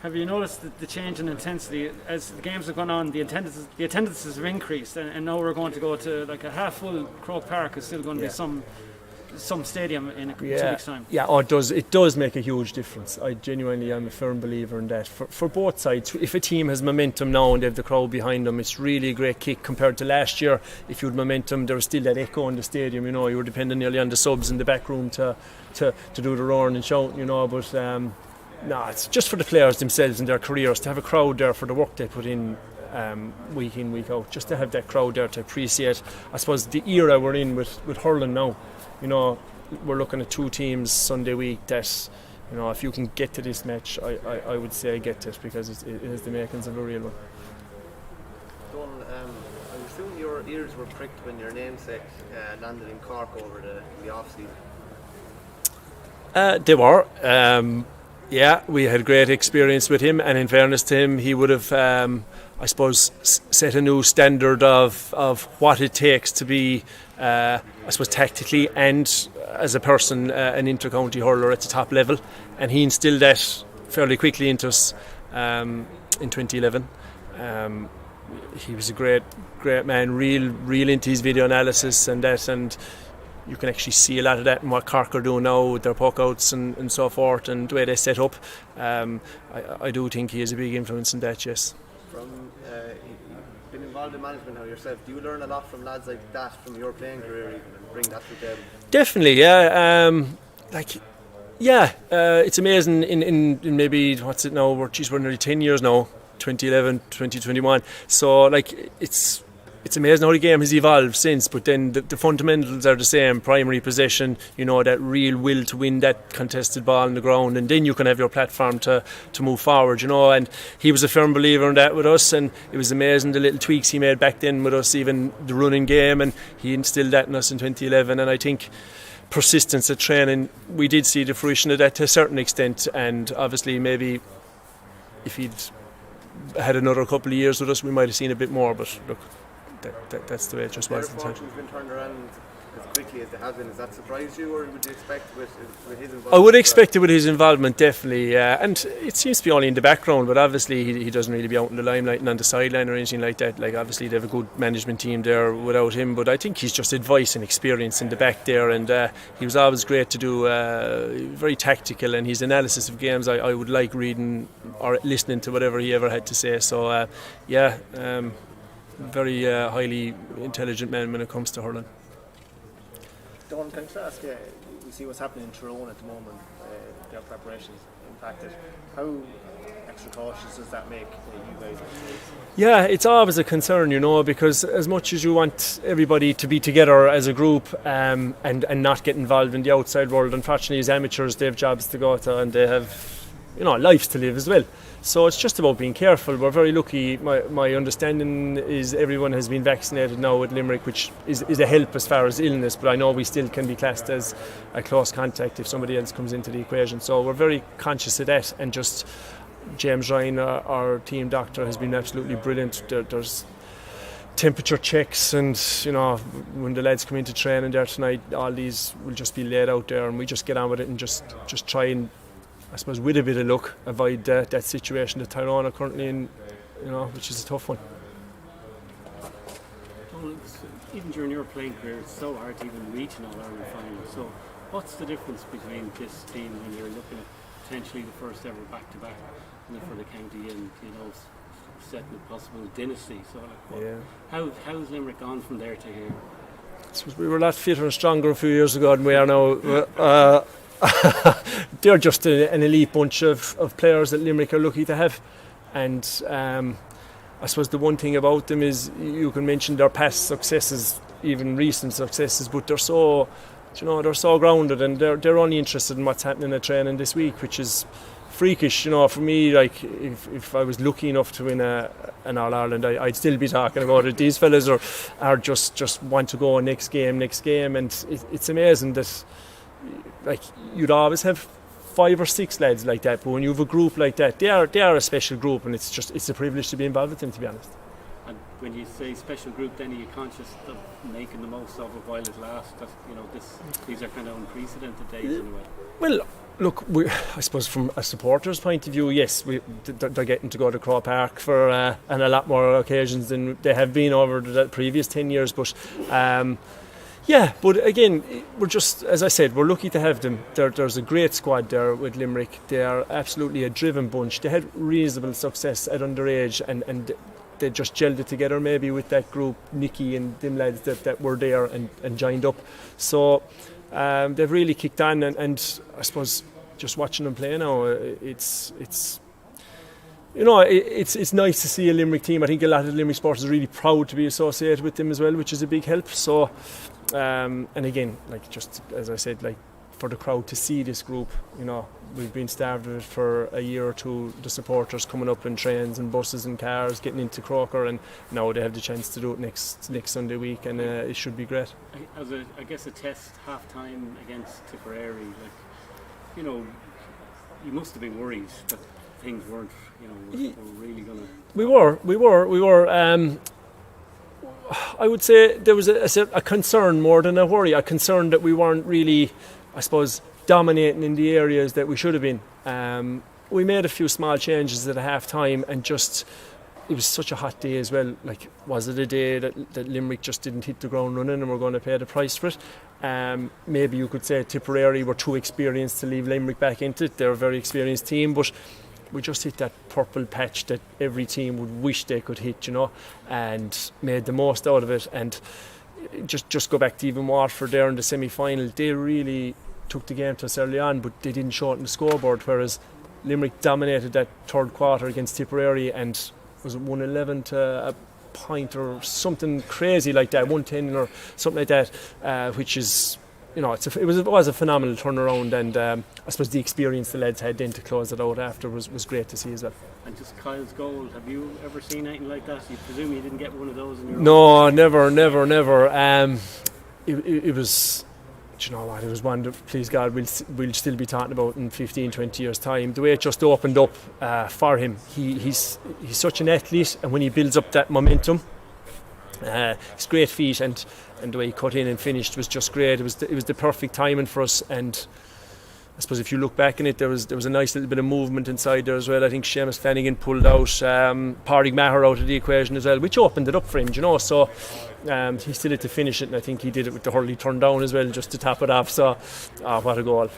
have you noticed the change in intensity as the games have gone on? The attendances have increased, and now we're going to go to like a half full Croke Park is still going to be some stadium in 2 weeks' time. Yeah, it does make a huge difference. I genuinely am a firm believer in that. For both sides, if a team has momentum now and they have the crowd behind them, it's really a great kick compared to last year. If you had momentum, there was still that echo in the stadium, you were depending nearly on the subs in the back room to do the roaring and shouting, but it's just for the players themselves and their careers to have a crowd there for the work they put in week out, just to have that crowd there to appreciate, I suppose, the era we're in with hurling now. We're looking at 2 teams Sunday week that, if you can get to this match, I would say get it, because it has the makings of a real one. Donal, I'm assuming your ears were pricked when your namesake landed in Cork over the off-season. They were. We had great experience with him, and in fairness to him, he would have, I suppose, set a new standard of what it takes to be, I suppose, tactically and as a person, an inter-county hurler at the top level, and he instilled that fairly quickly into us in 2011. He was a great man, real into his video analysis and that, and you can actually see a lot of that in what Cork are doing now with their puck-outs and so forth, and the way they set up. I do think he has a big influence in that, yes. From been involved in management now yourself, do you learn a lot from lads like that from your playing career even, and bring that to the table? Definitely, yeah. It's amazing in maybe, what's it now, we're nearly 10 years now, 2011, 2021, so it's amazing how the game has evolved since, but then the fundamentals are the same. Primary possession, that real will to win that contested ball on the ground, and then you can have your platform to move forward, and he was a firm believer in that with us, and it was amazing the little tweaks he made back then with us, even the running game, and he instilled that in us in 2011, and I think persistence at training, we did see the fruition of that to a certain extent, and obviously maybe if he'd had another couple of years with us, we might have seen a bit more, but look, that's the way it just was. Their fortune's been turned around as quickly as they have been. Has that surprised you, or would you expect with his involvement? I would expect it with his involvement, definitely. And it seems to be only in the background, but obviously he doesn't really be out in the limelight and on the sideline or anything like that. Like, obviously they have a good management team there without him, but I think he's just advice and experience in the back there, and he was always great to do, very tactical, and his analysis of games I would like reading or listening to whatever he ever had to say. So very highly intelligent man when it comes to hurling. Donal, can I just ask, we see what's happening in Tyrone at the moment, their preparations impacted. How extra cautious does that make you guys? Yeah, it's always a concern, because as much as you want everybody to be together as a group and not get involved in the outside world, unfortunately as amateurs they have jobs to go to and they have lives to live as well. So it's just about being careful. We're very lucky. My understanding is everyone has been vaccinated now at Limerick, which is a help as far as illness, but I know we still can be classed as a close contact if somebody else comes into the equation. So we're very conscious of that, and just James Ryan, our team doctor, has been absolutely brilliant. There's temperature checks, and when the lads come into training there tonight, all these will just be laid out there, and we just get on with it and just try and, I suppose, with a bit of luck, avoid that situation that Tyrone are currently in, which is a tough one. Well, even during your playing career, it's so hard to even reach an All-Ireland final. So what's the difference between this team when you're looking at potentially the first ever back-to-back for the county and, setting a possible dynasty? So how's Limerick gone from there to here? I suppose we were a lot fitter and stronger a few years ago than we are now. They're just an elite bunch of players that Limerick are lucky to have, and I suppose the one thing about them is you can mention their past successes, even recent successes, but they're so grounded, and they're only interested in what's happening at training this week, which is freakish. For me, like if I was lucky enough to win an All-Ireland, I'd still be talking about it. These fellas are just want to go next game, and it's amazing that, like, you'd always have 5 or 6 lads like that, but when you have a group like that, they are a special group, and it's a privilege to be involved with them, to be honest. And when you say special group, then are you conscious of making the most of it while it lasts? That, these are kind of unprecedented days in a way. Well, Look, I suppose from a supporter's point of view, yes, they're getting to go to Croke Park for and a lot more occasions than they have been over the previous 10 years. But yeah, but again, we're just, as I said, we're lucky to have them. There's a great squad there with Limerick. They are absolutely a driven bunch. They had reasonable success at underage, and they just gelled it together maybe with that group, Nicky and them lads that were there and joined up. So they've really kicked on, and I suppose just watching them play now, it's nice to see a Limerick team. I think a lot of the Limerick supporters are really proud to be associated with them as well, which is a big help. So, and again, like just as I said, like for the crowd to see this group, we've been starved of it for a year or two. The supporters coming up in trains and buses and cars, getting into Croker, and now they have the chance to do it next Sunday week, and it should be great. As I guess a test half time against Tipperary, you must have been worried that things weren't, were really going to. We were. I would say there was a concern more than a worry. A concern that we weren't really, I suppose, dominating in the areas that we should have been. We made a few small changes at a half time, and just it was such a hot day as well. Like, was it a day that Limerick just didn't hit the ground running and we're going to pay the price for it? Maybe you could say Tipperary were too experienced to leave Limerick back into it. They're a very experienced team, but we just hit that purple patch that every team would wish they could hit, and made the most out of it. And just go back to even Waterford there in the semi-final. They really took the game to us early on, but they didn't show it on the scoreboard, whereas Limerick dominated that third quarter against Tipperary, and was it 111 to a point or something crazy like that, 110 or something like that, which is, it was a phenomenal turnaround, and I suppose the experience the lads had then to close it out after was great to see as well. And just Kyle's goal, have you ever seen anything like that? You presume you didn't get one of those in your No, never. It was, do you know what, it was one that, please God, we'll still be talking about in 15, 20 years' time. The way it just opened up for him, he's such an athlete, and when he builds up that momentum, his great feet, and the way he cut in and finished was just great. It was the perfect timing for us, and I suppose if you look back in it, there was a nice little bit of movement inside there as well. I think Seamus Flanagan pulled out Pádraig Maher out of the equation as well, which opened it up for him, so he still had to finish it, and I think he did it with the hurley turn down as well, just to top it off. So what a goal.